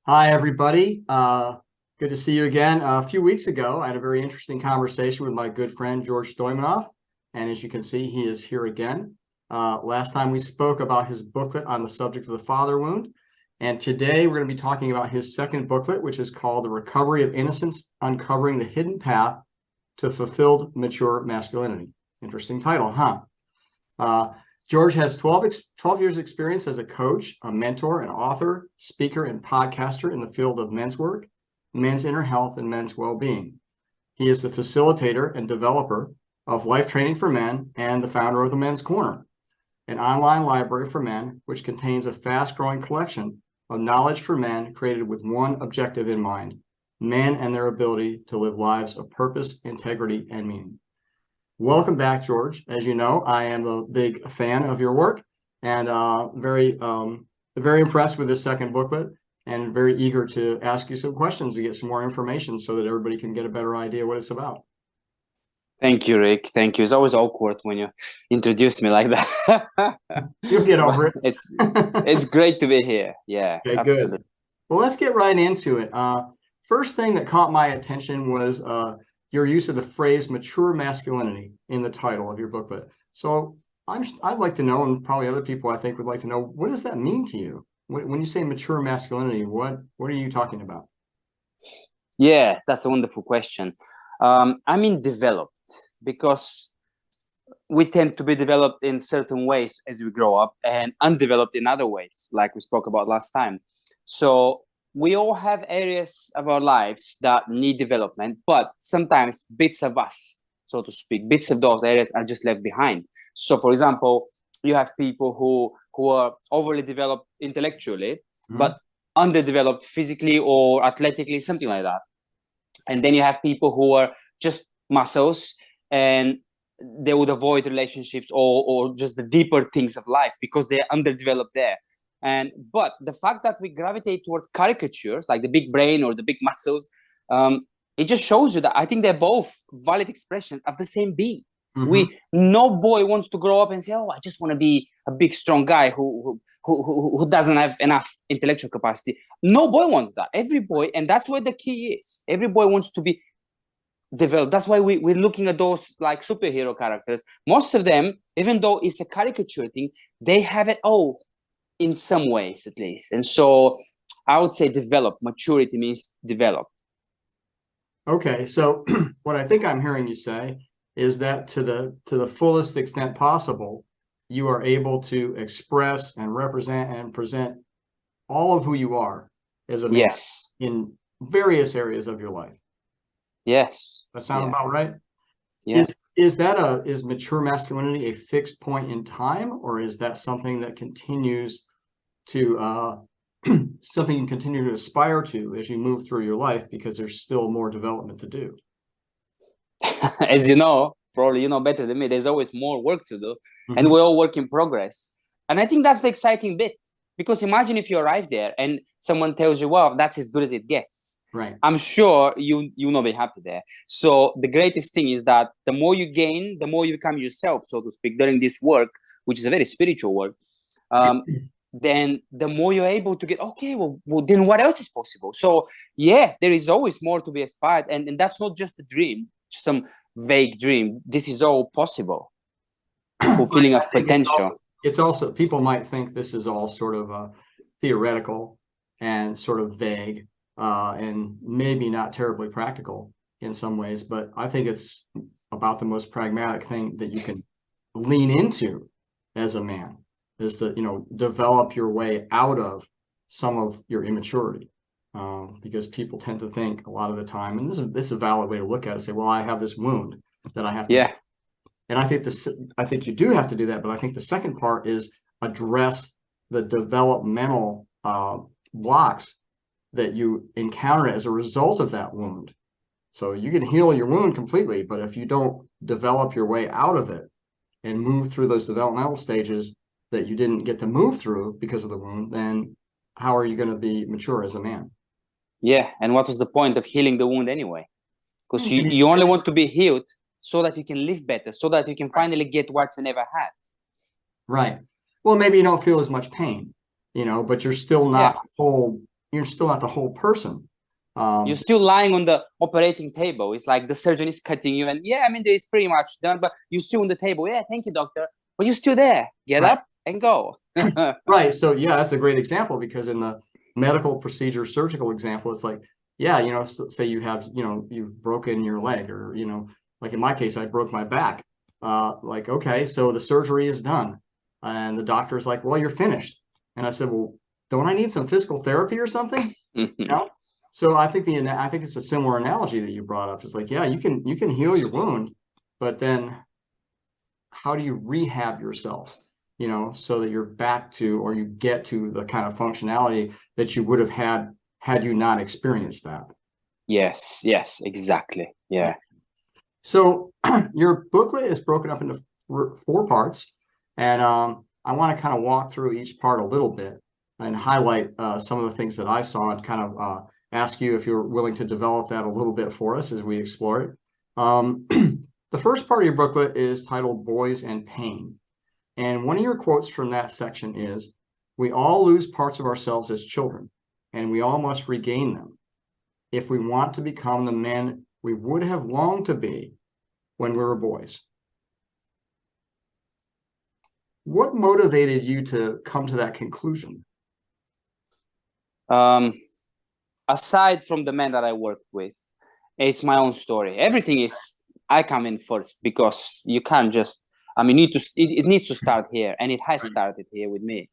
Hi, everybody. Good to see you again. A few weeks ago, I had a very interesting conversation with my good friend, George Stoimenov. And as you can see, he is here again. Last time we spoke about his booklet on the subject of the father wound. And today we're going to be talking about his second booklet, which is called The Recovery of Innocence, Uncovering the Hidden Path to Fulfilled Mature Masculinity. Interesting title, huh? George has 12 years experience as a coach, a mentor, an author, speaker, and podcaster in the field of men's work, men's inner health, and men's well-being. He is the facilitator and developer of Life Training for Men and the founder of the Men's Corner, an online library for men which contains a fast-growing collection of knowledge for men created with one objective in mind: men and their ability to live lives of purpose, integrity, and meaning. Welcome back, George. As you know, I am a big fan of your work and very impressed with this second booklet and very eager to ask you some questions to get some more information so that everybody can get a better idea what it's about. Thank you, Rick. Thank you. It's always awkward when you introduce me like that. You'll get over But it. it's great to be here. Yeah, Okay, good. absolutely. Well, let's get right into it. First thing that caught my attention was your use of the phrase mature masculinity in the title of your booklet. So I'd like to know, and probably other people I think would like to know, what does that mean to you? When you say mature masculinity, what are you talking about? Yeah, that's a wonderful question. I mean, developed, because we tend to be developed in certain ways as we grow up and undeveloped in other ways, like we spoke about last time. So we all have areas of our lives that need development, but sometimes bits of us, so to speak, bits of those areas are just left behind. So, for example, you have people who are overly developed intellectually, but underdeveloped physically or athletically, something like that. And then you have people who are just muscles, and they would avoid relationships or just the deeper things of life because they're underdeveloped there. But the fact that we gravitate towards caricatures like the big brain or the big muscles, it just shows you that I think they're both valid expressions of the same being. No boy wants to grow up and say, oh, I just want to be a big strong guy who doesn't have enough intellectual capacity. No boy wants that. Every boy, and that's where the key is, every boy wants to be developed. That's why we're looking at those like superhero characters. Most of them, even though it's a caricature thing, they have it all in some ways at least. And so I would say develop. Maturity means develop. Okay, so what I think I'm hearing you say is that to the fullest extent possible, you are able to express and represent and present all of who you are as a man Yes. in various areas of your life. Yes. That sound Yeah. about right? Yeah. Is mature masculinity a fixed point in time, or is that something that continues to something you continue to aspire to as you move through your life because there's still more development to do? As you know, probably you know better than me, there's always more work to do, and Mm-hmm. we're all work in progress. And I think that's the exciting bit, because imagine if you arrive there and someone tells you, well, that's as good as it gets. Right. I'm sure you not be happy there. So the greatest thing is that the more you gain, the more you become yourself, so to speak, during this work, which is a very spiritual work. Then the more you're able to get, okay, well, then what else is possible? So yeah, there is always more to be aspired, and that's not just a dream, some vague dream. This is all possible, fulfilling I of think potential. it's also people might think this is all sort of theoretical and sort of vague and maybe not terribly practical in some ways, but I think it's about the most pragmatic thing that you can lean into as a man is to, develop your way out of some of your immaturity. Because people tend to think a lot of the time, and this is a valid way to look at it, say, well, I have this wound that I have to, Yeah. and I think you do have to do that, but I think the second part is address the developmental blocks that you encounter as a result of that wound. So you can heal your wound completely, but if you don't develop your way out of it and move through those developmental stages that you didn't get to move through because of the wound, then how are you going to be mature as a man? Yeah. And what was the point of healing the wound anyway? Because you only want to be healed so that you can live better, so that you can finally get what you never had. Right. Well, maybe you don't feel as much pain, but you're still not Yeah. whole you're still not the whole person. You're still lying on the operating table. It's like the surgeon is cutting you, and yeah, I mean, it's pretty much done, but you're still on the table. Yeah, thank you, doctor. But you're still there. Get right. up and go. Right. So yeah, that's a great example, because in the medical procedure, surgical example, it's like, yeah, you know, say you have, you know, you've broken your leg, or, you know, like in my case, I broke my back. Like, okay, so the surgery is done. And the doctor's like, well, you're finished. And I said, well, don't I need some physical therapy or something? You know? So I think it's a similar analogy that you brought up. It's like, yeah, you can heal your wound, but then how do you rehab yourself, you know, so that you're back to, or you get to the kind of functionality that you would have had you not experienced that. Yes, exactly. Yeah. So your booklet is broken up into 4 parts, and I want to kind of walk through each part a little bit and highlight some of the things that I saw, and kind of ask you if you're willing to develop that a little bit for us as we explore it. The first part of your booklet is titled Boys and Pain. And one of your quotes from that section is, "We all lose parts of ourselves as children, and we all must regain them if we want to become the men we would have longed to be when we were boys." What motivated you to come to that conclusion? Aside from the men that I worked with, it's my own story. Everything is, I come in first, because you can't just, I mean, it needs to start here, and it has started here with me.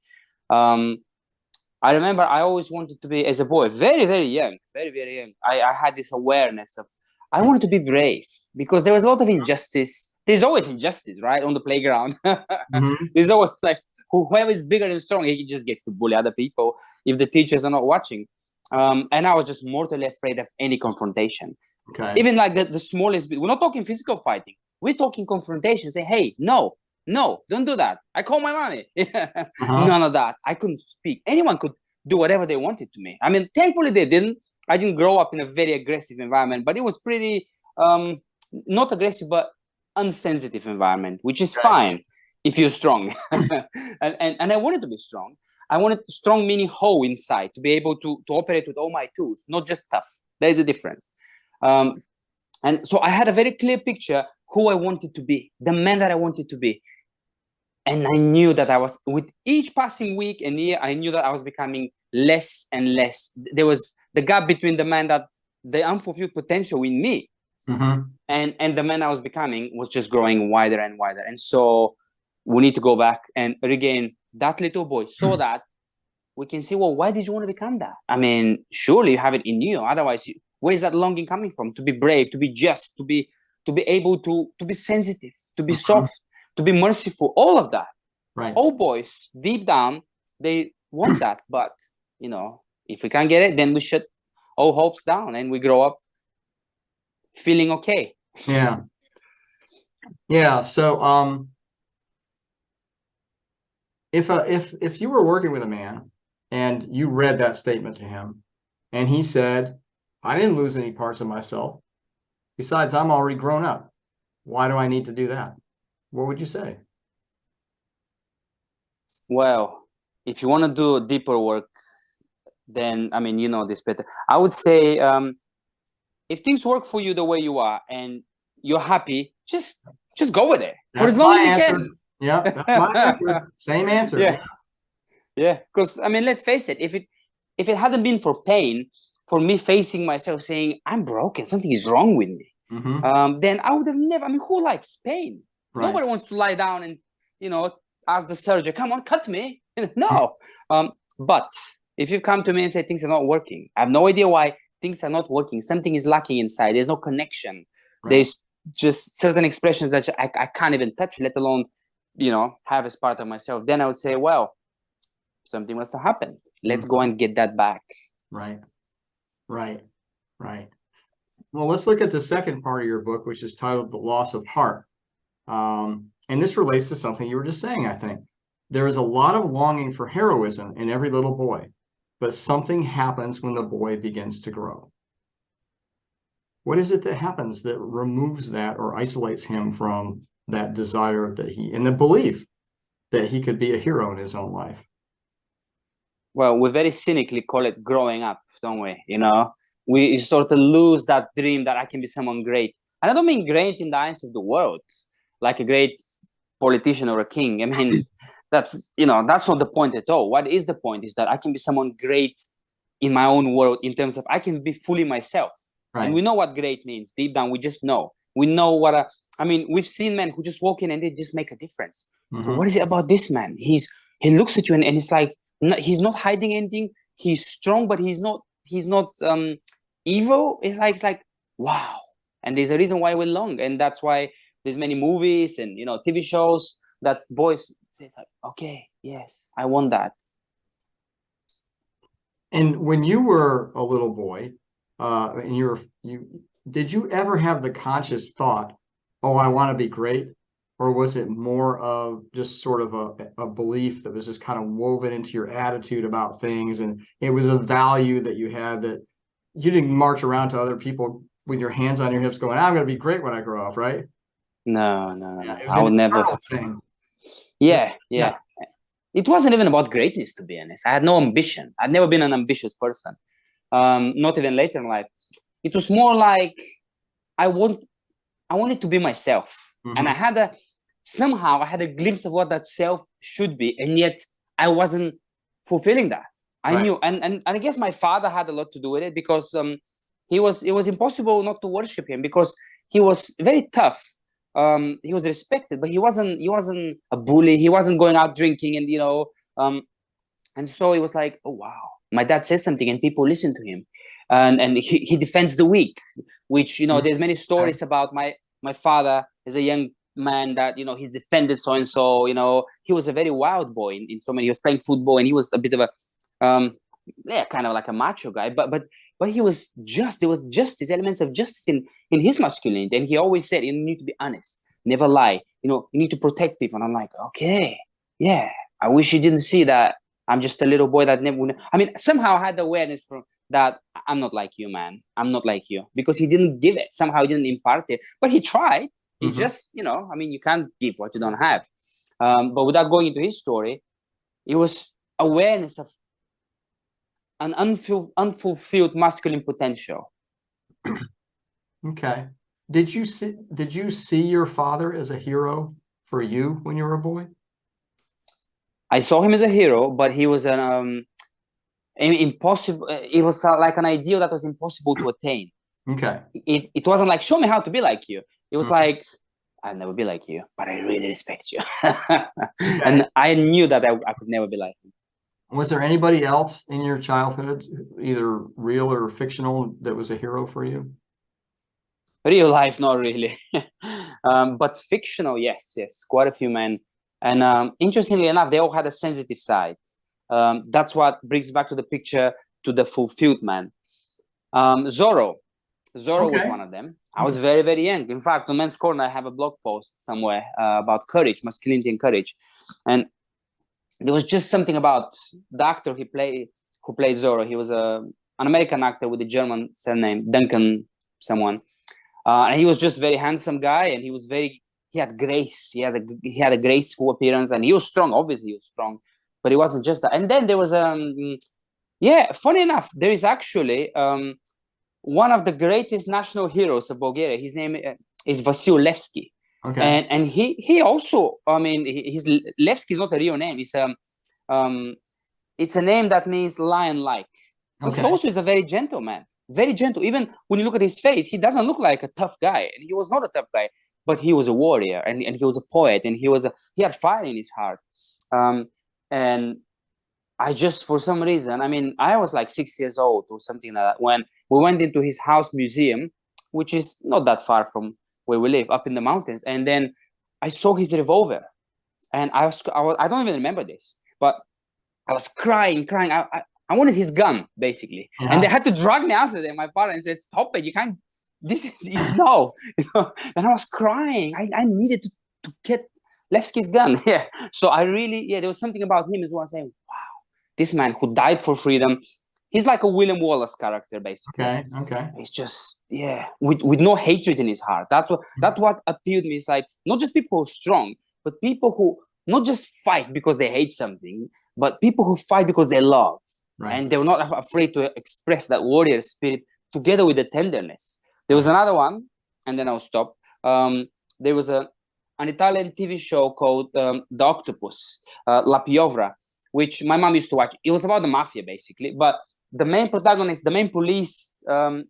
I remember I always wanted to be, as a boy, very, very young, I had this awareness of, I wanted to be brave, because there was a lot of injustice. There's always injustice, right, on the playground. There's always like, whoever is bigger and strong, he just gets to bully other people if the teachers are not watching. And I was just mortally afraid of any confrontation. Okay. Even like the smallest bit. We're not talking physical fighting. We're talking confrontation. Say, hey, no, don't do that. I call my money. None of that. I couldn't speak. Anyone could do whatever they wanted to me. I mean, thankfully they didn't. I didn't grow up in a very aggressive environment, but it was pretty, not aggressive, but unsensitive environment, which is fine if you're strong. and I wanted to be strong. I wanted strong, meaning whole inside, to be able to operate with all my tools, not just tough. There is a difference. And so I had a very clear picture who I wanted to be, the man that I wanted to be. And I knew that I was, with each passing week and year, I knew that I was becoming less and less. There was the gap between the man that, the unfulfilled potential in me, and the man I was becoming was just growing wider and wider. And so we need to go back and regain that little boy, so that we can see, well, why did you want to become that? I mean, surely you have it in you. Otherwise, where is that longing coming from? To be brave, to be just, to be able to be sensitive, to be soft, to be merciful, all of that. Right. All boys, deep down, they want that. But, you know, if we can't get it, then we shut all hopes down and we grow up feeling okay. Yeah. Yeah. So, if you were working with a man and you read that statement to him, and he said, "I didn't lose any parts of myself. Besides, I'm already grown up. Why do I need to do that?" What would you say? Well, if you want to do deeper work, then, I mean, you know this better. I would say, if things work for you the way you are and you're happy, just go with it for as long as you can. Yeah, that's my answer. Same answer. Yeah. Because, I mean, let's face it. If it hadn't been for pain, for me facing myself, saying I'm broken, something is wrong with me, then I would have never. I mean, who likes pain? Right. Nobody wants to lie down and, you know, ask the surgeon, "Come on, cut me." No. But if you've come to me and say things are not working, I have no idea why things are not working. Something is lacking inside. There's no connection. Right. There's just certain expressions that I can't even touch, let alone, you know, have as part of myself. Then I would say, well, something must have happened. Let's go and get that back. Right. Well, let's look at the second part of your book, which is titled The Loss of Heart. And this relates to something you were just saying, I think. There is a lot of longing for heroism in every little boy, but something happens when the boy begins to grow. What is it that happens that removes that or isolates him from that desire that and the belief that he could be a hero in his own life? Well, we very cynically call it growing up, don't we? You know, we sort of lose that dream that I can be someone great. And I don't mean great in the eyes of the world, like a great politician or a king. I mean, that's, you know, that's not the point at all. What is the point is that I can be someone great in my own world, in terms of I can be fully myself. Right. And we know what great means deep down. We just know. We know what I mean, we've seen men who just walk in and they just make a difference. Mm-hmm. But what is it about this man? He looks at you and it's like, he's not hiding anything. He's strong, but he's not evil. It's like wow. And there's a reason why we're long, and that's why there's many movies and, you know, TV shows that boys say like, okay, yes, I want that. And when you were a little boy, and did you ever have the conscious thought, oh, I want to be great? Or was it more of just sort of a belief that was just kind of woven into your attitude about things, and it was a value that you had, that you didn't march around to other people with your hands on your hips going, I'm going to be great when I grow up, right? No. It was I would never. Thing. Yeah. It wasn't even about greatness, to be honest. I had no ambition. I'd never been an ambitious person, not even later in life. It was more like I wanted to be myself. Mm-hmm. And somehow I had a glimpse of what that self should be, and yet I wasn't fulfilling that. I knew, and I guess my father had a lot to do with it, because it was impossible not to worship him, because he was very tough. He was respected, but he wasn't a bully. He wasn't going out drinking, and, you know, and so it was like, oh wow, my dad says something and people listen to him, and he defends the weak, which, you know, there's many stories about my father as a young man that, you know, he's defended so and so. You know, he was a very wild boy in so many. He was playing football, and he was a bit of a kind of like a macho guy, but he was just, there was justice, elements of justice in his masculinity. And he always said, you need to be honest, never lie, you know, you need to protect people. And I'm like, okay, yeah, I wish you didn't see that I'm just a little boy that never, I mean, somehow I had the awareness from that, I'm not like you, man, I'm not like you, because he didn't give it, somehow he didn't impart it, but he tried. He just, you know, I mean, you can't give what you don't have. But without going into his story, it was awareness of an unfulfilled masculine potential. Okay. Did you see your father as a hero for you when you were a boy? I saw him as a hero, but he was an impossible. It was like an ideal that was impossible to attain. Okay. It wasn't like, show me how to be like you. It was like, I'll never be like you, but I really respect you. And I knew that I could never be like him. Was there anybody else in your childhood, either real or fictional, that was a hero for you? Real life, not really. But fictional, yes, quite a few men. And interestingly enough, they all had a sensitive side. That's what brings back to the picture, to the fulfilled man. Zorro was one of them. I was very, very young. In fact, on Men's Corner, I have a blog post somewhere about courage, masculinity and courage. And there was just something about the actor who played Zorro. He was an American actor with a German surname, Duncan someone. And he was just very handsome guy, and he had grace. He had a graceful appearance, and he was strong. Obviously, he was strong, but it wasn't just that. And then there was funny enough, there is actually one of the greatest national heroes of Bulgaria. His name is Vasil Levski. Okay. And he also, I mean, his Levski is not a real name. It's a name that means lion-like. But he also is a very gentle man. Very gentle. Even when you look at his face, he doesn't look like a tough guy. And he was not a tough guy, but he was a warrior, and he was a poet, and he had fire in his heart. And I just, for some reason, I mean, I was like 6 years old or something like that when we went into his house museum, which is not that far from where we live, up in the mountains. And then I saw his revolver, and I don't even remember this, but I was crying. I wanted his gun, basically. Yeah. And they had to drag me out of there. My parents said, stop it, you can't, this is, no. You know? And I was crying. I needed to get Levski's gun. Yeah. So I really, there was something about him as well, saying, wow, this man who died for freedom, he's like a William Wallace character, basically. Okay. It's just, with no hatred in his heart. That's what appealed me. It's like, not just people who are strong, but people who not just fight because they hate something, but people who fight because they love. and they were not afraid to express that warrior spirit together with the tenderness. There was another one, and then I'll stop. There was an Italian TV show called The Octopus, La Piovra, which my mom used to watch. It was about the mafia, basically. But the main protagonist, the main police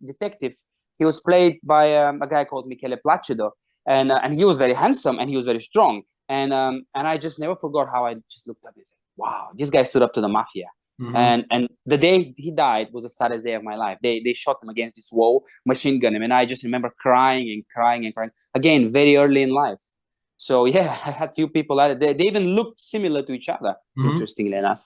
detective, he was played by a guy called Michele Placido. And he was very handsome, and he was very strong. And I just never forgot how I just looked up and said, wow, this guy stood up to the mafia. And the day he died was the saddest day of my life. They shot him against this wall, machine gun him, and I just remember crying and crying and crying. Again, very early in life. So yeah, I had few people at it. They even looked similar to each other, interestingly enough.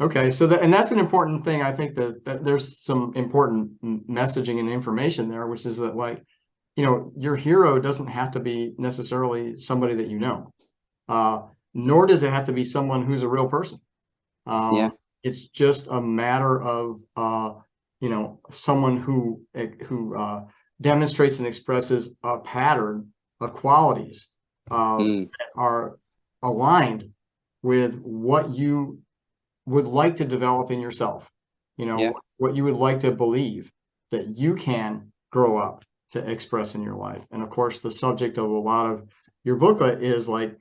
Okay, so that's an important thing. I think that there's some important messaging and information there, which is that, like, your hero doesn't have to be necessarily somebody that you know, nor does it have to be someone who's a real person. It's just a matter of someone who demonstrates and expresses a pattern of qualities that are aligned with what you would like to develop in yourself, what you would like to believe that you can grow up to express in your life. And of course, the subject of a lot of your booklet is like,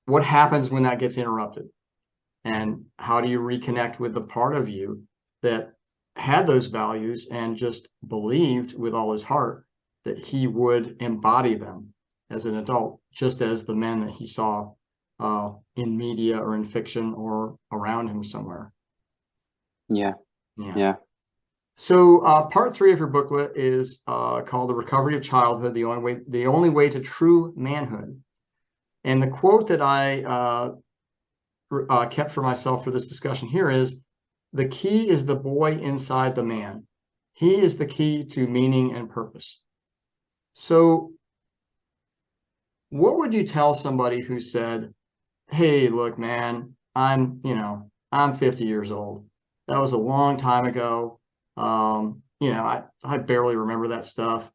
what happens when that gets interrupted? And how do you reconnect with the part of you that had those values and just believed with all his heart that he would embody them as an adult, just as the men that he saw in media or in fiction or around him somewhere. Yeah. So part 3 of your booklet is called The Recovery of Childhood, the only way to true manhood. And the quote that I kept for myself for this discussion here is, the key is the boy inside the man. He is the key to meaning and purpose. So what would you tell somebody who said, hey, look, man, I'm 50 years old. That was a long time ago. I barely remember that stuff.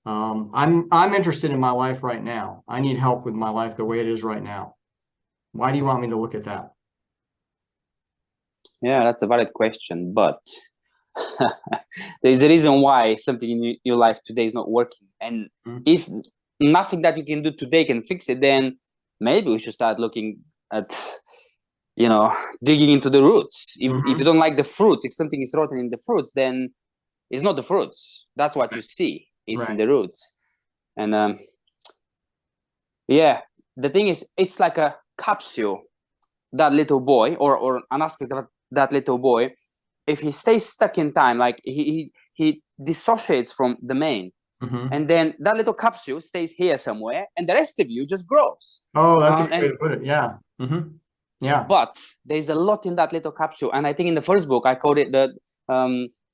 I'm interested in my life right now. I need help with my life the way it is right now. Why do you want me to look at that? Yeah, that's a valid question, but there's a reason why something in your life today is not working. And if nothing that you can do today can fix it, then maybe we should start looking at, digging into the roots. If you don't like the fruits, if something is rotten in the fruits, then it's not the fruits. That's what you see. It's in the roots. And the thing is, it's like a capsule. That little boy, or an aspect of that little boy, if he stays stuck in time, like he dissociates from the main, and then that little capsule stays here somewhere, and the rest of you just grows. Oh, that's a good way to put it. Yeah. Yeah. But there's a lot in that little capsule, and I think in the first book I called it the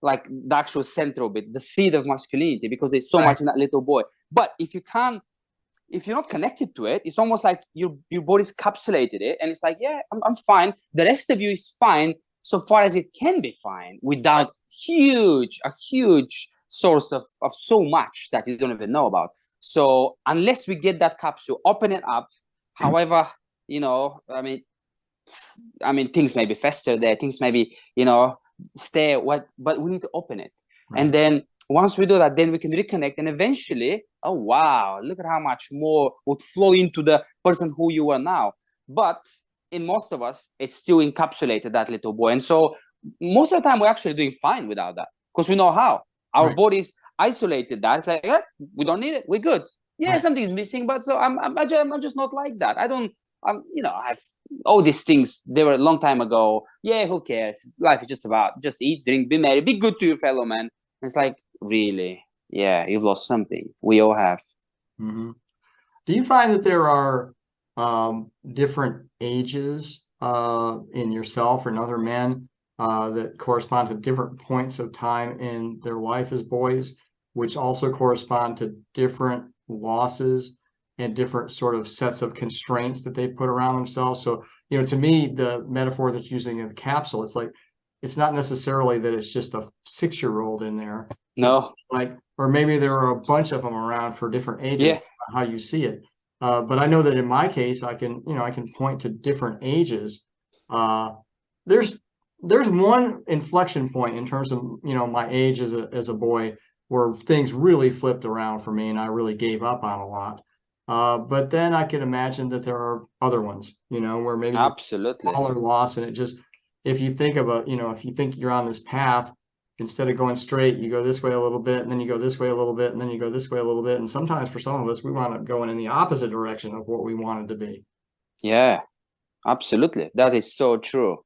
like the actual central bit, the seed of masculinity, because there's so much in that little boy. But if you're not connected to it, it's almost like your body's capsulated it, and it's like, yeah, I'm fine. The rest of you is fine so far as it can be fine, without a huge source of so much that you don't even know about. So unless we get that capsule, open it up, however, I mean, things may be fester there, things may be, stay but we need to open it. And then once we do that, then we can reconnect, and eventually, oh wow, look at how much more would flow into the person who you are now. But in most of us, it's still encapsulated, that little boy. And so most of the time, we're actually doing fine without that, because we know how. Our bodies isolated that. It's like, we don't need it, we're good. Yeah, something's missing, but so I'm just not like that. I don't, I've all these things, they were a long time ago. Yeah, who cares? Life is just about, just eat, drink, be merry, be good to your fellow man. It's like, really? Yeah, you've lost something. We all have. Do you find that there are different ages in yourself or in other men that correspond to different points of time in their life as boys, which also correspond to different losses and different sort of sets of constraints that they put around themselves? So, to me, the metaphor that's using in the capsule, it's like, it's not necessarily that it's just a 6-year-old in there. No. Or maybe there are a bunch of them around for different ages, how you see it. But I know that in my case, I can point to different ages there's there's one inflection point in terms of, my age as a boy, where things really flipped around for me and I really gave up on a lot. But then I can imagine that there are other ones, where maybe there's a Absolutely. smaller loss, and it just, if you think about, if you think you're on this path, instead of going straight, you go this way a little bit, and then you go this way a little bit, and then you go this way a little bit. And sometimes for some of us, we wind up going in the opposite direction of what we wanted to be. Yeah, absolutely. That is so true.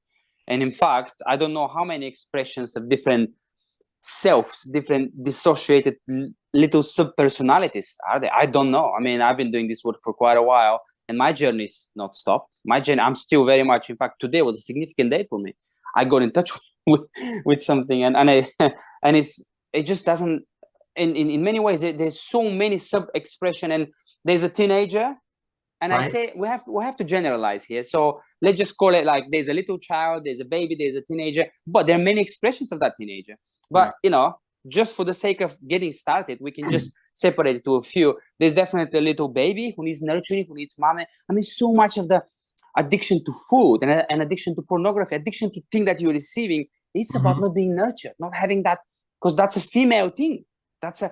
And in fact, I don't know how many expressions of different selves, different dissociated little sub-personalities are there. I don't know. I mean, I've been doing this work for quite a while, and my journey is not stopped. My journey, I'm still very much, in fact, today was a significant day for me. I got in touch with something, and I and it just doesn't, in many ways there's so many sub-expression. And there's a teenager, and I Right. say we have to generalize here. So let's just call it like there's a little child, there's a baby, there's a teenager, but there are many expressions of that teenager. But just for the sake of getting started, we can just separate it to a few. There's definitely a little baby who needs nurturing, who needs mommy. I mean, so much of the addiction to food and addiction to pornography, addiction to things that you're receiving, it's about not being nurtured, not having that, because that's a female thing. That's a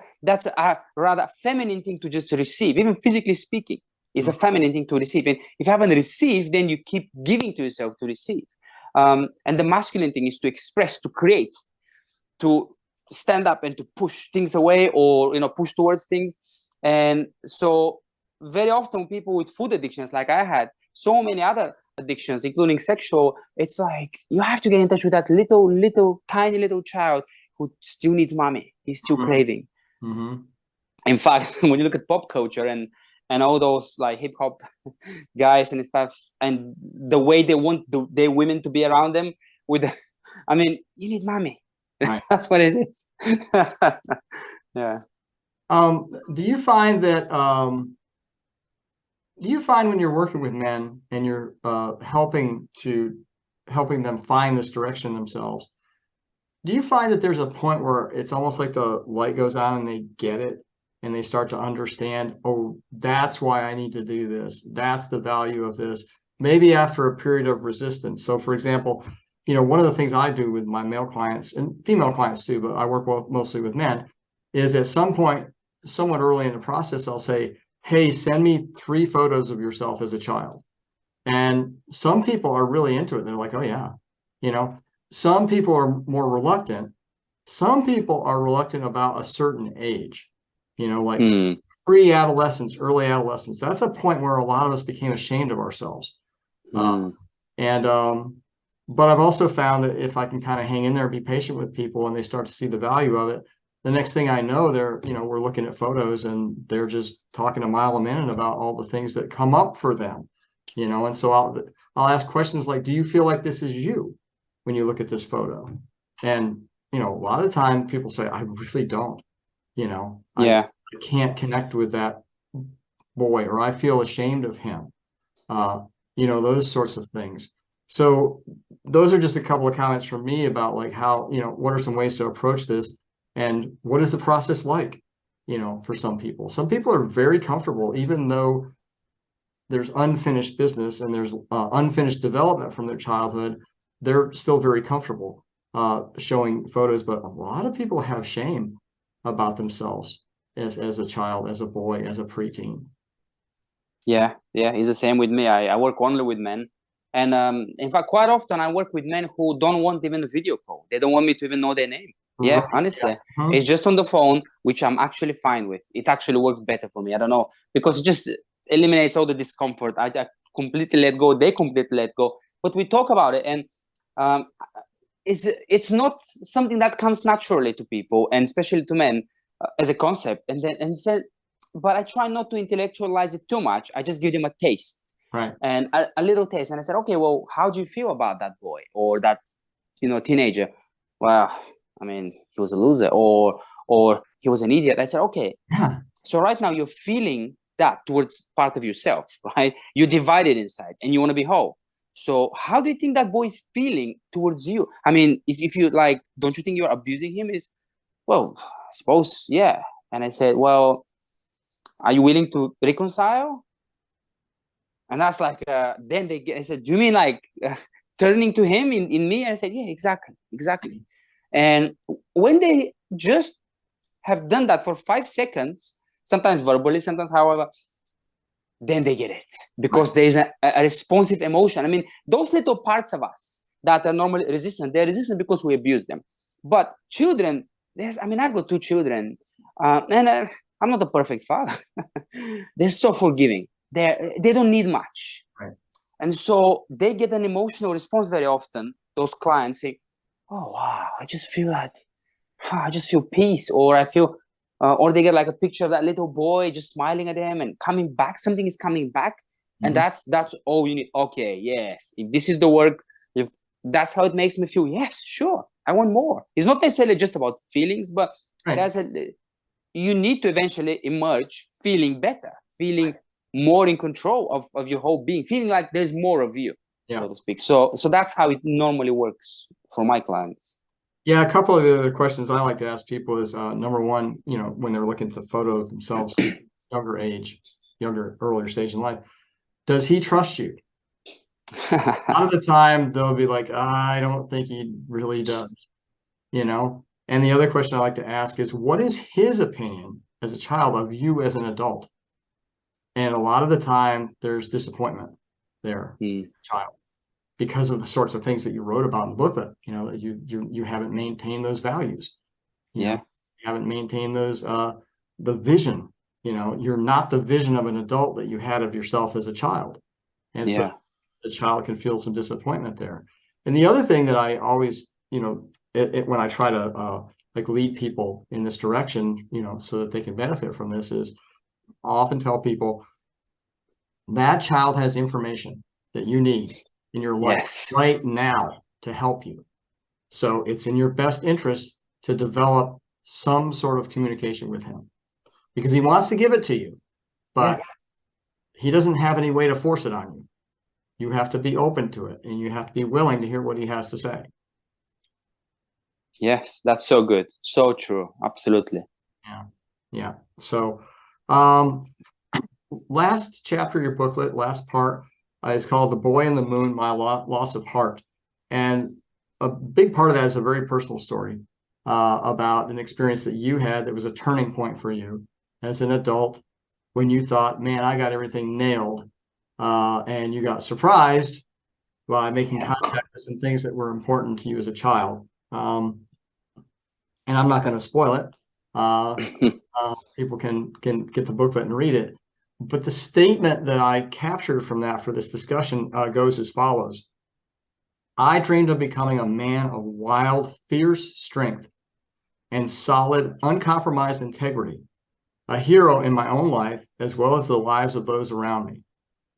rather feminine thing to just receive, even physically speaking. It's a feminine thing to receive. And if you haven't received, then you keep giving to yourself to receive. And the masculine thing is to express, to create, to stand up and to push things away, or push towards things. And so very often people with food addictions, like I had, so many other addictions, including sexual, it's like you have to get in touch with that little tiny little child who still needs mommy. He's still craving. In fact, when you look at pop culture and all those like hip hop guys and stuff, and the way they want their women to be around them with, I mean, you need mommy. Right. That's what it is. Yeah. Do you find that when you're working with men and you're helping them find this direction themselves, do you find that there's a point where it's almost like the light goes on and they get it and they start to understand, oh, that's why I need to do this. That's the value of this. Maybe after a period of resistance. So for example, one of the things I do with my male clients and female clients too, but I work mostly with men, is at some point, somewhat early in the process, I'll say, hey, send me 3 photos of yourself as a child. And some people are really into it. They're like, oh yeah. Some people are more reluctant. Some people are reluctant about a certain age, like pre-adolescence, early adolescence. That's a point where a lot of us became ashamed of ourselves. But I've also found that if I can kind of hang in there and be patient with people and they start to see the value of it, the next thing I know, we're looking at photos and they're just talking a mile a minute about all the things that come up for them, and so I'll ask questions like, do you feel like this is you when you look at this photo? And, a lot of the time people say, I really don't, I can't connect with that boy, or I feel ashamed of him, those sorts of things. So those are just a couple of comments from me about like how, what are some ways to approach this and what is the process like, for some people. Some people are very comfortable, even though there's unfinished business and there's unfinished development from their childhood, they're still very comfortable showing photos. But a lot of people have shame about themselves as a child, as a boy, as a preteen. Yeah, it's the same with me. I work only with men. And in fact, quite often I work with men who don't want even a video call. They don't want me to even know their name. Yeah, right. Honestly. Yeah. It's just on the phone, which I'm actually fine with. It actually works better for me. I don't know, because it just eliminates all the discomfort. I completely let go. They completely let go. But we talk about it, and it's not something that comes naturally to people, and especially to men as a concept. But I try not to intellectualize it too much. I just give them a taste. Right. And a little taste. And I said, okay, well, how do you feel about that boy or that, teenager? Well, I mean, he was a loser or he was an idiot. I said, okay. Yeah. So right now you're feeling that towards part of yourself, right? You're divided inside and you want to be whole. So how do you think that boy is feeling towards you? I mean, if you like, don't you think you're abusing him? Well, I suppose, yeah. And I said, well, are you willing to reconcile? And that's like, then I said, do you mean like turning to him in me, and I said, yeah, exactly. And when they just have done that for 5 seconds, sometimes verbally, sometimes however, then they get it, because there is a responsive emotion. I mean, those little parts of us that are normally resistant, they're resistant because we abuse them. But children, I've got 2 children, and I'm not a perfect father. They're so forgiving. They don't need much. Right. And so they get an emotional response very often. Those clients say, oh, wow, I just feel peace, or I feel, or they get like a picture of that little boy just smiling at them and coming back. Something is coming back. And that's all you need. Okay, yes. If this is the work, if that's how it makes me feel, yes, sure, I want more. It's not necessarily just about feelings, but you need to eventually emerge feeling better, feeling more in control of your whole being, feeling like there's more of you, so to speak. So that's how it normally works for my clients. Yeah, a couple of the other questions I like to ask people is, number one, when they're looking at the photo of themselves, earlier stage in life, does he trust you? A lot of the time they'll be like, I don't think he really does, And the other question I like to ask is, what is his opinion as a child of you as an adult? And a lot of the time there's disappointment there, child, because of the sorts of things that you wrote about in the booklet, that you haven't maintained those values. You haven't maintained those, the vision, you're not the vision of an adult that you had of yourself as a child. And so the child can feel some disappointment there. And the other thing that I always, when I try to lead people in this direction, so that they can benefit from this, is I often tell people that child has information that you need in your life right now to help you. So it's in your best interest to develop some sort of communication with him, because he wants to give it to you, but he doesn't have any way to force it on you. You have to be open to it, and you have to be willing to hear what he has to say. Yes, that's so good. So true. Absolutely. Yeah. So, last chapter of your booklet, last part, is called The Boy in the Moon, My Loss of Heart. And a big part of that is a very personal story about an experience that you had that was a turning point for you as an adult, when you thought, man, I got everything nailed. And you got surprised by making contact with some things that were important to you as a child. And I'm not going to spoil it. People can get the booklet and read it. But the statement that I captured from that for this discussion goes as follows. I dreamed of becoming a man of wild, fierce strength and solid, uncompromised integrity, a hero in my own life as well as the lives of those around me.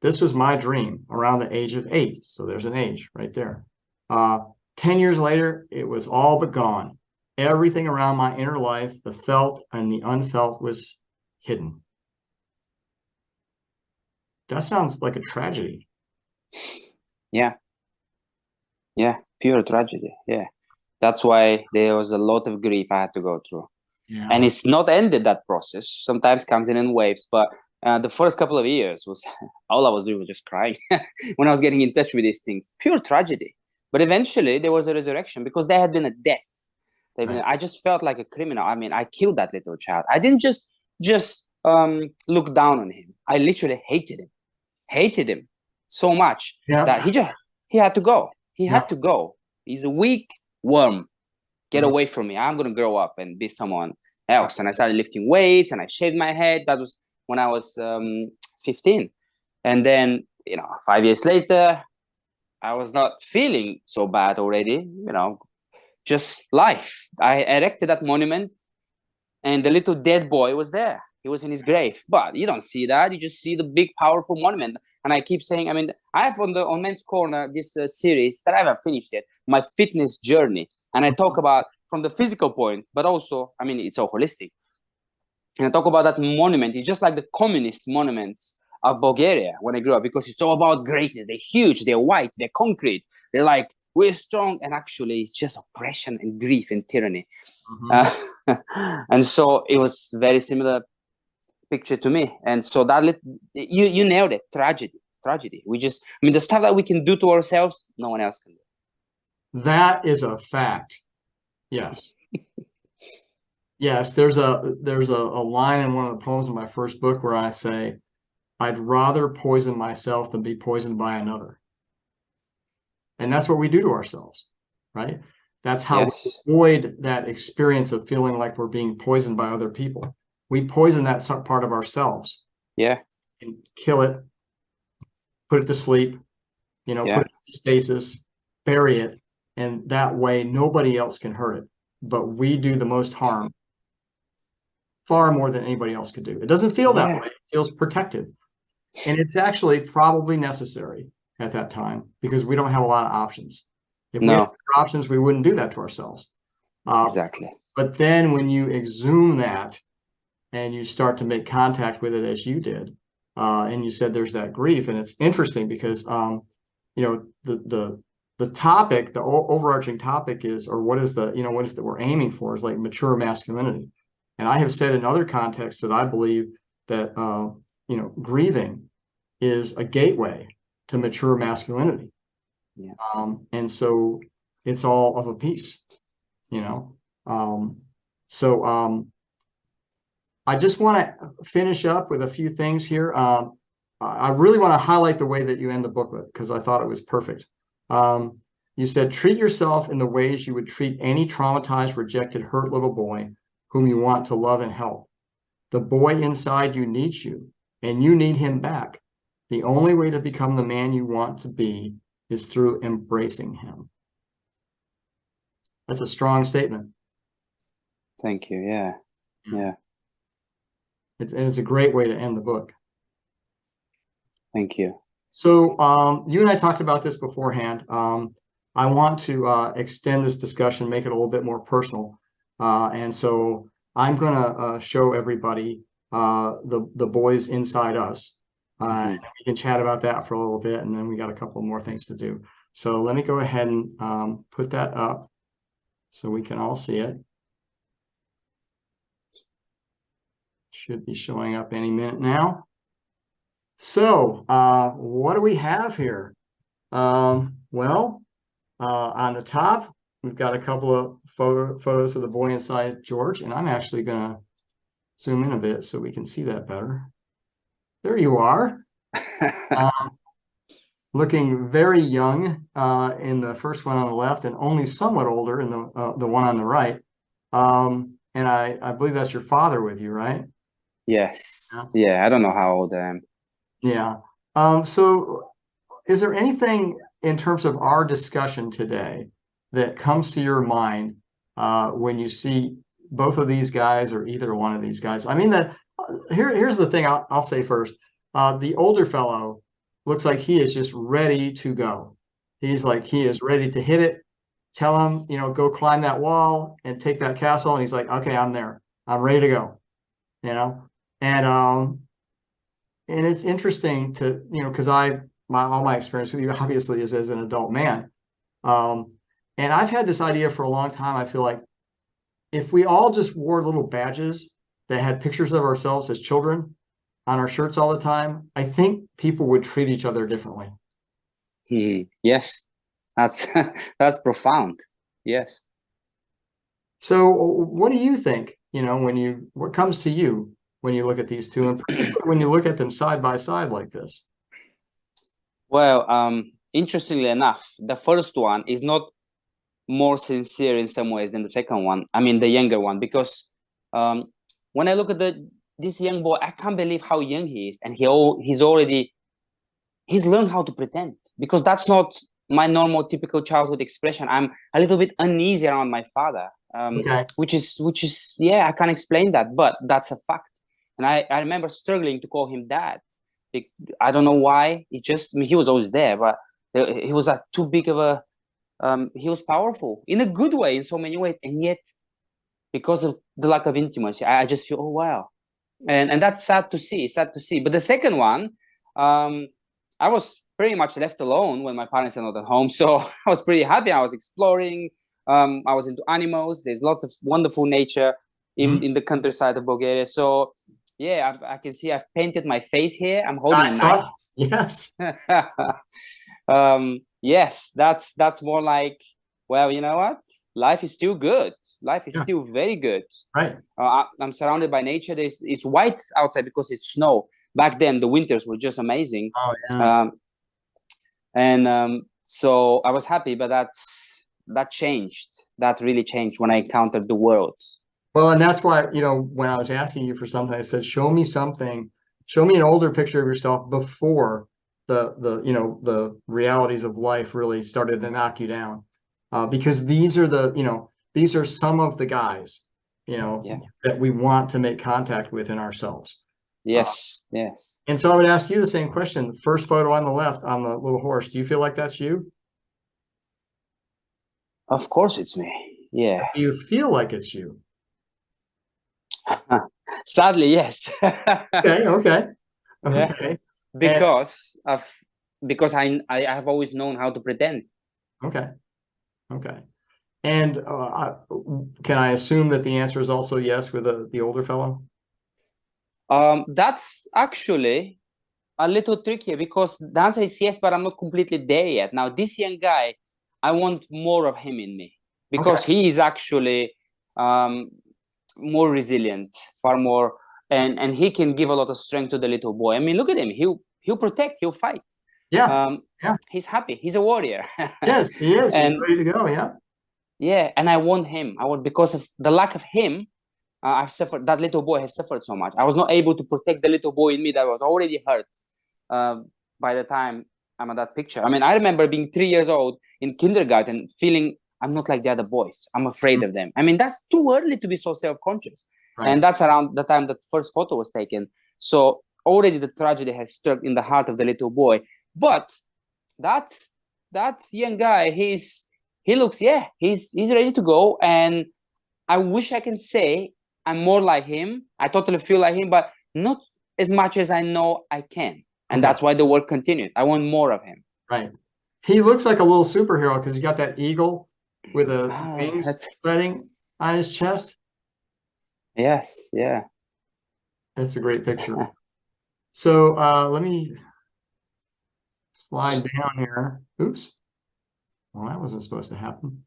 This was my dream around the age of 8. So there's an age right there. 10 years later, it was all but gone. Everything around my inner life, the felt and the unfelt, was hidden. That sounds like a tragedy. Yeah, pure tragedy. Yeah, that's why there was a lot of grief I had to go through. And it's not ended, that process. Sometimes comes in waves, but the first couple of years was all I was doing was just crying when I was getting in touch with these things. Pure tragedy. But eventually there was a resurrection, because there had been a death. I just felt like a criminal. I mean, I killed that little child. I didn't just look down on him. I literally hated him so much that he had to go. He had to go. He's a weak worm. Get away from me. I'm going to grow up and be someone else. And I started lifting weights and I shaved my head. That was when I was 15. And then, 5 years later, I was not feeling so bad already, just life. I erected that monument, and the little dead boy was there. He was in his grave. But you don't see that. You just see the big, powerful monument. And I keep saying, I have on Men's Corner this series that I haven't finished yet, my fitness journey. And I talk about from the physical point, but also, it's all holistic. And I talk about that monument. It's just like the communist monuments of Bulgaria when I grew up, because it's all about greatness. They're huge, they're white, they're concrete. They're like, we're strong. And actually, it's just oppression and grief and tyranny. And so it was very similar picture to me. And so that you nailed it. Tragedy. tragedy. We just, I mean, the stuff that we can do to ourselves, no one else can do. That is a fact. Yes. Yes, there's a line in one of the poems in my first book where I say, I'd rather poison myself than be poisoned by another. And that's what we do to ourselves, right? That's how we avoid that experience of feeling like we're being poisoned by other people. We poison that part of ourselves. Yeah. And kill it, put it to sleep, put it into stasis, bury it, and that way nobody else can hurt it. But we do the most harm, far more than anybody else could do. It doesn't feel that way. It feels protected. And it's actually probably necessary at that time because we don't have a lot of options. If we had options, we wouldn't do that to ourselves. Exactly. But then when you exhume that and you start to make contact with it as you did, and you said there's that grief, and it's interesting because the topic, the overarching topic is, or what is that we're aiming for is like mature masculinity. And I have said in other contexts that I believe that grieving is a gateway to mature masculinity. Yeah. And so it's all of a piece, I just want to finish up with a few things here. I really want to highlight the way that you end the booklet because I thought it was perfect. You said, treat yourself in the ways you would treat any traumatized, rejected, hurt little boy whom you want to love and help. The boy inside you needs you, and you need him back. The only way to become the man you want to be is through embracing him. That's a strong statement. Thank you. Yeah. Yeah. It's a great way to end the book. Thank you. So you and I talked about this beforehand. I want to extend this discussion, make it a little bit more personal. And so I'm going to show everybody the boys inside us. And we can chat about that for a little bit, and then we got a couple more things to do. So let me go ahead and put that up so we can all see it. Should be showing up any minute now. So what do we have here? On the top, we've got a couple of photos of the boy inside George, and I'm actually going to zoom in a bit so we can see that better. There you are. Looking very young in the first one on the left, and only somewhat older in the one on the right. And I believe that's your father with you, right? Yes. Yeah, I don't know how old I am. Yeah. So is there anything in terms of our discussion today that comes to your mind when you see both of these guys or either one of these guys? I mean, here's the thing I'll say first. The older fellow looks like he is just ready to go. He is ready to hit it. Tell him, go climb that wall and take that castle. And he's like, okay, I'm there. I'm ready to go. And it's interesting to, because all my experience with you obviously is as an adult man. And I've had this idea for a long time. I feel like if we all just wore little badges that had pictures of ourselves as children on our shirts all the time, I think people would treat each other differently. Yes, that's profound. Yes. So what do you think, what comes to you when you look at these two, and particularly when you look at them side by side like this? Well, interestingly enough, the first one is not more sincere in some ways than the second one. I mean, the younger one, because when I look at this young boy, I can't believe how young he is, and he's learned how to pretend, because that's not my normal, typical childhood expression. I'm a little bit uneasy around my father, which is I can't explain that, but that's a fact. And I remember struggling to call him dad. I don't know why. He was always there, but he was too big of a. He was powerful in a good way in so many ways, and yet because of the lack of intimacy, I just feel, oh wow, and that's sad to see. But the second one, I was pretty much left alone when my parents are not at home, so I was pretty happy. I was exploring. I was into animals. There's lots of wonderful nature in the countryside of Bulgaria. So Yeah, I can see I've painted my face here. I'm holding I a saw knife. that. Yes. Yes, that's more like, well, you know what? Life is still good. Life is Yeah. still very good. Right. I'm surrounded by nature. It's white outside because it's snow. Back then, the winters were just amazing. Oh yeah. So I was happy, but that changed. That really changed when I encountered the world. Well, and that's why, when I was asking you for something, I said, show me something, show me an older picture of yourself before the realities of life really started to knock you down. Because these are some of the guys, Yeah. that we want to make contact with in ourselves. Yes. Yes. And so I would ask you the same question. The first photo on the left on the little horse, do you feel like that's you? Of course, it's me. Yeah. Do you feel like it's you? Sadly, yes. Okay, okay, Yeah. okay. And Because I have always known how to pretend. okay, okay. And can I assume that the answer is also yes with the older fellow? That's actually a little trickier because the answer is yes, but I'm not completely there yet. Now, this young guy, I want more of him in me because Okay. he is actually more resilient, far more, and he can give a lot of strength to the little boy. I mean, look at him. He'll protect. He'll fight. Yeah. Yeah. He's happy. He's a warrior. Yes, he is. He's And ready to go. Yeah. yeah, and I want him. I want because of the lack of him. I've suffered. That little boy has suffered so much. I was not able to protect the little boy in me that was already hurt by the time I'm at that picture. I mean, I remember being 3 years old in kindergarten, feeling I'm not like the other boys. I'm afraid of them. I mean, that's too early to be so self-conscious. Right. And that's around the time that first photo was taken. So already the tragedy has struck in the heart of the little boy. But that young guy, he's ready to go. And I wish I can say I'm more like him. I totally feel like him, but not as much as I know I can. And Okay. that's why the work continues. I want more of him. Right. He looks like a little superhero because he's got that eagle with the wings That's spreading on his chest. yes, yeah. That's a great picture. So let me slide down here. Oops. Well, that wasn't supposed to happen.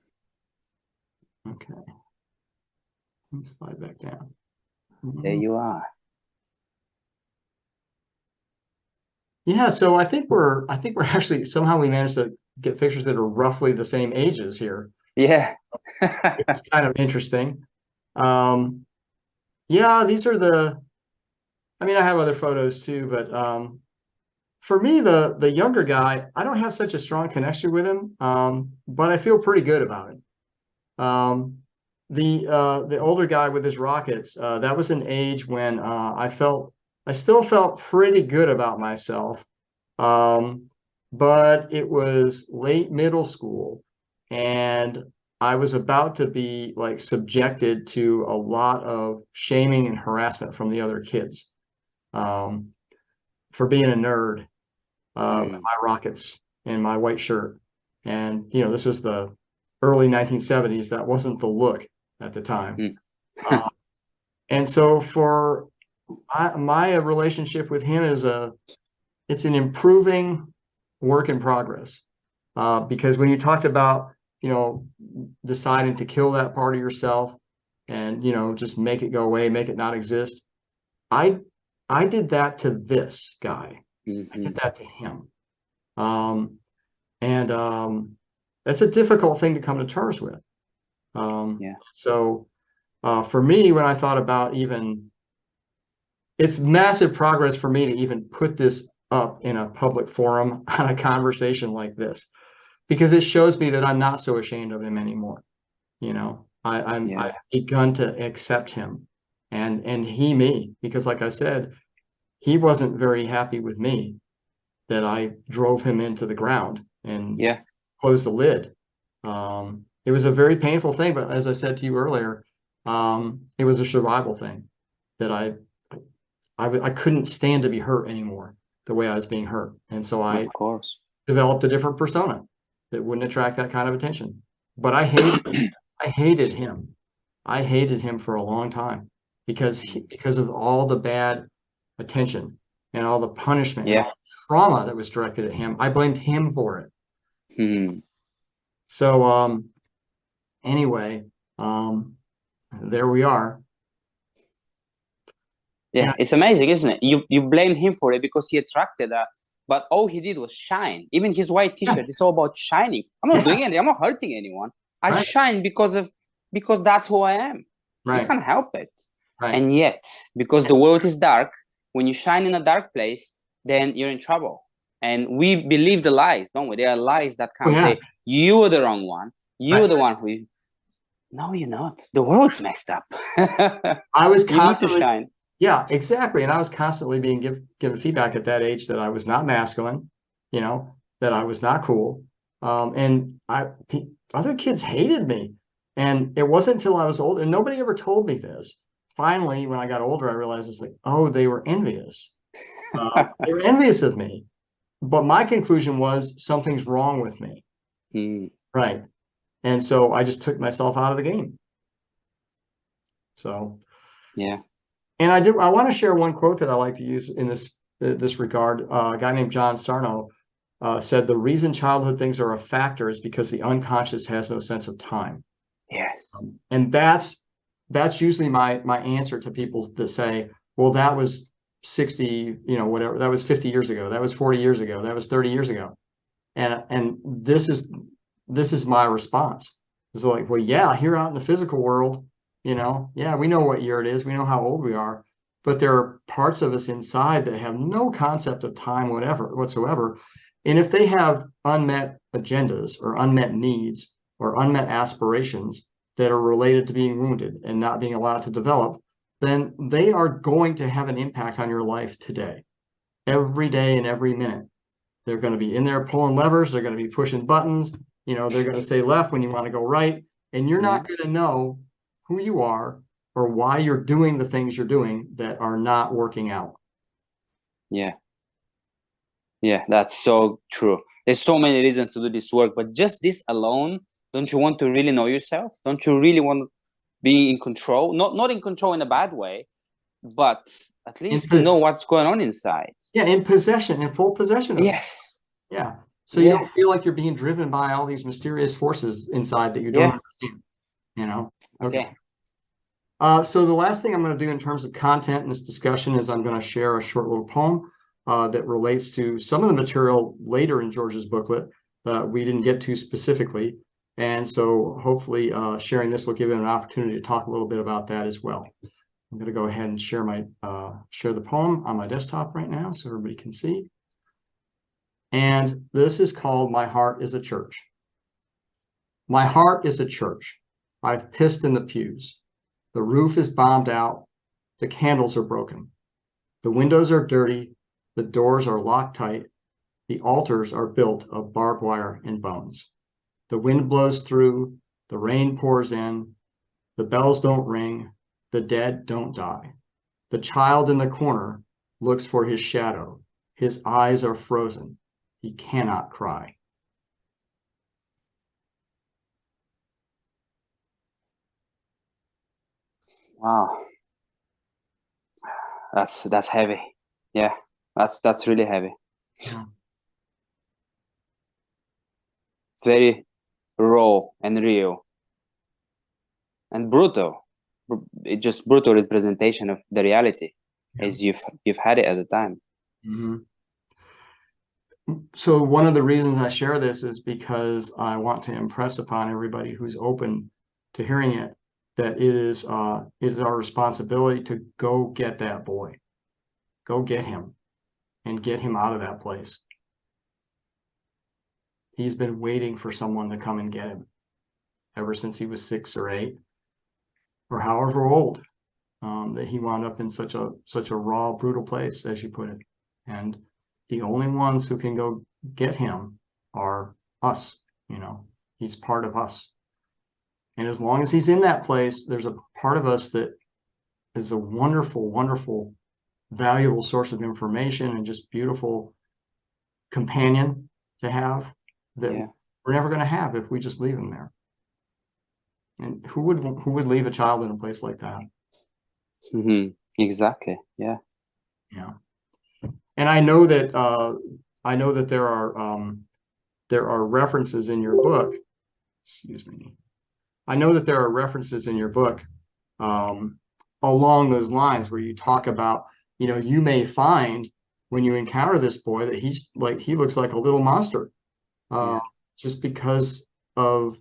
Okay. Let me slide back down. There you are. Yeah, so I think we're actually somehow we managed to get pictures that are roughly the same ages here. Yeah. It's kind of interesting. Yeah, these are I mean, I have other photos too, but for me, the younger guy, I don't have such a strong connection with him, but I feel pretty good about it. The older guy with his rockets, that was an age when I still felt pretty good about myself. But it was late middle school, and I was about to be like subjected to a lot of shaming and harassment from the other kids, for being a nerd, with my rockets and my white shirt. And this was the early 1970s. That wasn't the look at the time. And so for my relationship with him is it's an improving work in progress. Because when you talked about, deciding to kill that part of yourself and, just make it go away, make it not exist, I did that to this guy. I did that to him. And that's a difficult thing to come to terms with. Yeah. So for me, when I thought about it's massive progress for me to even put this up in a public forum on a conversation like this, because it shows me that I'm not so ashamed of him anymore. I've begun to accept him and he me, because like I said, he wasn't very happy with me that I drove him into the ground and closed the lid. It was a very painful thing, but as I said to you earlier, it was a survival thing that I couldn't stand to be hurt anymore the way I was being hurt. And so I developed a different persona that wouldn't attract that kind of attention. But I hated him. I hated him for a long time because of all the bad attention and all the punishment and Yeah. all the trauma that was directed at him. I blamed him for it. Hmm. So anyway, there we are. Yeah, And it's amazing, isn't it? You blame him for it because he attracted that, but all he did was shine. Even his white t-shirt, it's all about shining. I'm not doing anything. I'm not hurting anyone. I shine because that's who I am. You can't help it. And yet, because the world is dark, when you shine in a dark place, then you're in trouble. And we believe the lies, don't we? There are lies that come say, you are the wrong one. You are the one who... No, you're not. The world's messed up. I was You need to shine. Yeah, exactly. And I was constantly being given feedback at that age that I was not masculine, that I was not cool. And other kids hated me. And it wasn't until I was old, and nobody ever told me this. Finally, when I got older, I realized it's like, oh, they were envious. They were envious of me. But my conclusion was something's wrong with me. Right. And so I just took myself out of the game. So, yeah. And I want to share one quote that I like to use in this regard. A guy named John Stoimenov said, "The reason childhood things are a factor is because the unconscious has no sense of time." Yes. And that's usually my answer to people that say, "Well, that was 60, whatever. That was 50 years ago. That was 40 years ago. That was 30 years ago." And this is my response. It's like, well, yeah, here out in the physical world, yeah, we know what year it is. We know how old we are, but there are parts of us inside that have no concept of time, whatsoever. And if they have unmet agendas or unmet needs or unmet aspirations that are related to being wounded and not being allowed to develop, then they are going to have an impact on your life today, every day and every minute. They're going to be in there pulling levers. They're going to be pushing buttons. They're going to say left when you want to go right. And you're not going to know who you are or why you're doing the things you're doing that are not working out. Yeah. Yeah, that's so true. There's so many reasons to do this work, but just this alone, don't you want to really know yourself? Don't you really want to be in control? Not in control in a bad way, but at least to know what's going on inside. Yeah, in full possession of yes. It. Yeah. So you don't feel like you're being driven by all these mysterious forces inside that you don't understand. Okay. So the last thing I'm going to do in terms of content in this discussion is I'm going to share a short little poem that relates to some of the material later in George's booklet that we didn't get to specifically. And so hopefully sharing this will give you an opportunity to talk a little bit about that as well. I'm going to go ahead and share the poem on my desktop right now so everybody can see. And this is called My Heart is a Church. My heart is a church. I've pissed in the pews. The roof is bombed out. The candles are broken. The windows are dirty. The doors are locked tight. The altars are built of barbed wire and bones. The wind blows through. The rain pours in. The bells don't ring. The dead don't die. The child in the corner looks for his shadow. His eyes are frozen. He cannot cry. Wow. That's heavy. Yeah, that's really heavy. Yeah. Very raw and real and brutal. It's just brutal representation of the reality as you've had it at the time. Mm-hmm. So one of the reasons I share this is because I want to impress upon everybody who's open to hearing it that it is our responsibility to go get that boy, go get him, and get him out of that place. He's been waiting for someone to come and get him ever since he was 6 or 8, or however old, that he wound up in such a raw, brutal place, as you put it. And the only ones who can go get him are us. He's part of us. And as long as he's in that place, there's a part of us that is a wonderful, wonderful, valuable source of information and just beautiful companion to have that we're never going to have if we just leave him there. And who would leave a child in a place like that? Exactly. Yeah. Yeah. And I know that there are references in your book. Excuse me. I know that there are references in your book along those lines where you talk about, you may find when you encounter this boy that he looks like a little monster, uh, Yeah. just because of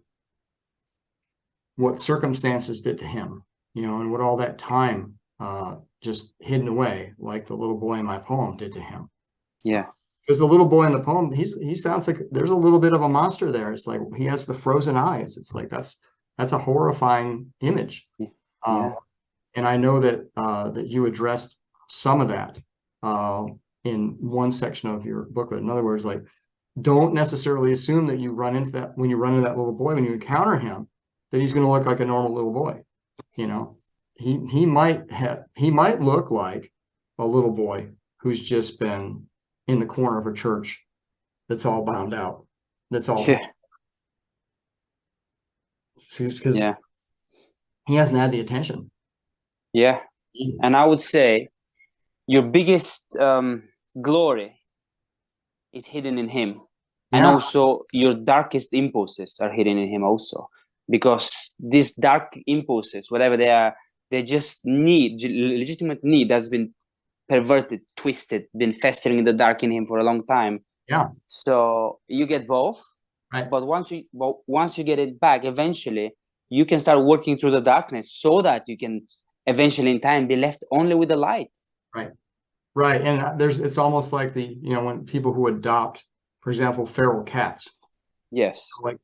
what circumstances did to him, and what all that time just hidden away, like the little boy in my poem did to him. Yeah. Because the little boy in the poem, he sounds like there's a little bit of a monster there. It's like he has the frozen eyes. It's like that's a horrifying image. Yeah. Um, Yeah. and I know that you addressed some of that uh, in one section of your booklet. In other words, like, don't necessarily assume that you run into that when you run into that little boy, when you encounter him, that he's going to look like a normal little boy. You know, he might look like a little boy who's just been in the corner of a church that's all bound out. That's all Yeah. because Yeah. he hasn't had the attention. Yeah. And I would say your biggest glory is hidden in him. And Yeah, also your darkest impulses are hidden in him also. Because these dark impulses, whatever they are, they just legitimate need that's been perverted, twisted, been festering in the dark in him for a long time. yeah, So you get both, right, but once you get it back, eventually you can start working through the darkness so that you can eventually in time be left only with the light. right, right. And it's almost like when people who adopt, for example, feral cats, Yes. like,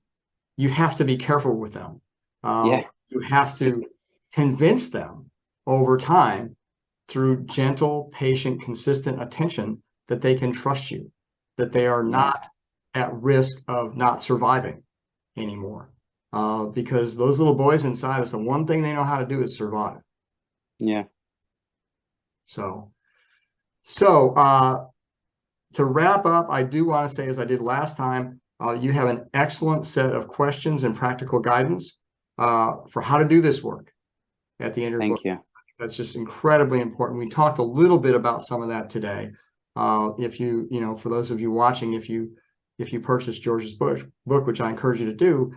you have to be careful with them. Yeah. You have to convince them over time through gentle, patient, consistent attention that they can trust you, that they are Yeah. not at risk of not surviving anymore. Because those little boys inside us, the one thing they know how to do is survive. Yeah. So to wrap up, I do want to say, as I did last time, you have an excellent set of questions and practical guidance for how to do this work at the end of your book. Thank you. That's just incredibly important. We talked a little bit about some of that today. If for those of you watching, if you purchase George's book, which I encourage you to do,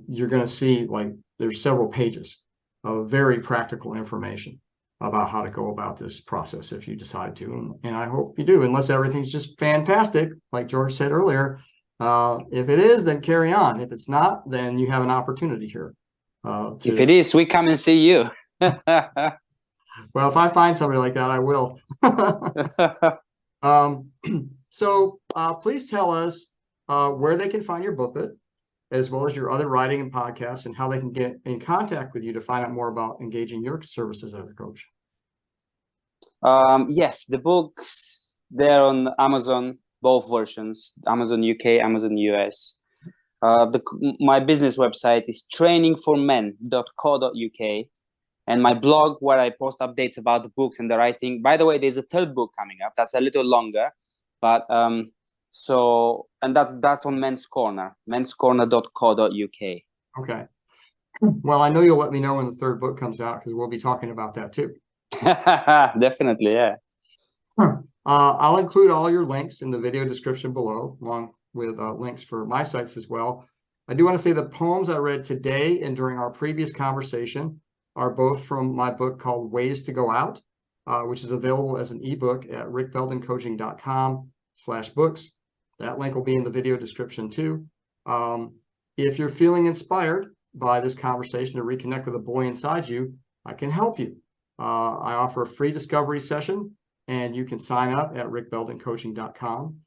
you're going to see, like, there's several pages of very practical information about how to go about this process if you decide to. And I hope you do, unless everything's just fantastic, like George said earlier. If it is, then carry on. If it's not, then you have an opportunity here. If it is, we come and see you. Well, if I find somebody like that, I will. So please tell us where they can find your booklet, as well as your other writing and podcasts, and how they can get in contact with you to find out more about engaging your services as a coach. Yes, the books, they're on Amazon, both versions, Amazon UK, Amazon US. My business website is trainingformen.co.uk, and my blog, where I post updates about the books and the writing. By the way, there's a third book coming up that's a little longer, but and that's on Men's Corner, menscorner.co.uk. Okay. Well, I know you'll let me know when the third book comes out, because we'll be talking about that too. Definitely, yeah. I'll include all your links in the video description below, along with links for my sites as well. I do want to say the poems I read today and during our previous conversation are both from my book called Ways to Go Out, which is available as an ebook at rickbeldencoaching.com/books. That link will be in the video description too. If you're feeling inspired by this conversation to reconnect with a boy inside you, I can help you. I offer a free discovery session, and you can sign up at rickbeldencoaching.com.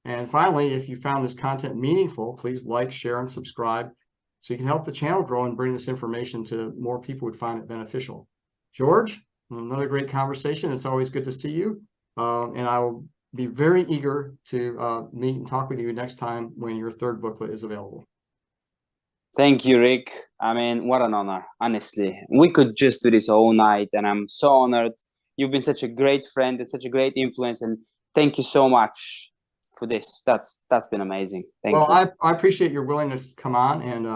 And finally, if you found this content meaningful, please like, share, and subscribe so you can help the channel grow and bring this information to more people who would find it beneficial. George, another great conversation. It's always good to see you. And I will be very eager to meet and talk with you next time when your third booklet is available. Thank you, Rick. I mean, what an honor, honestly. We could just do this all night, and I'm so honored. You've been such a great friend and such a great influence, and thank you so much for this. That's been amazing. Thank you. I appreciate your willingness to come on and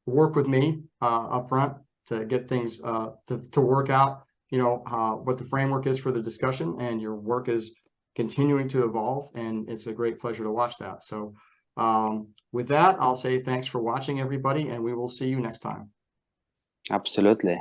work with me up front. to get things to work out, you know, what the framework is for the discussion, and your work is continuing to evolve, and it's a great pleasure to watch that. So with that, I'll say thanks for watching, everybody, and we will see you next time. Absolutely.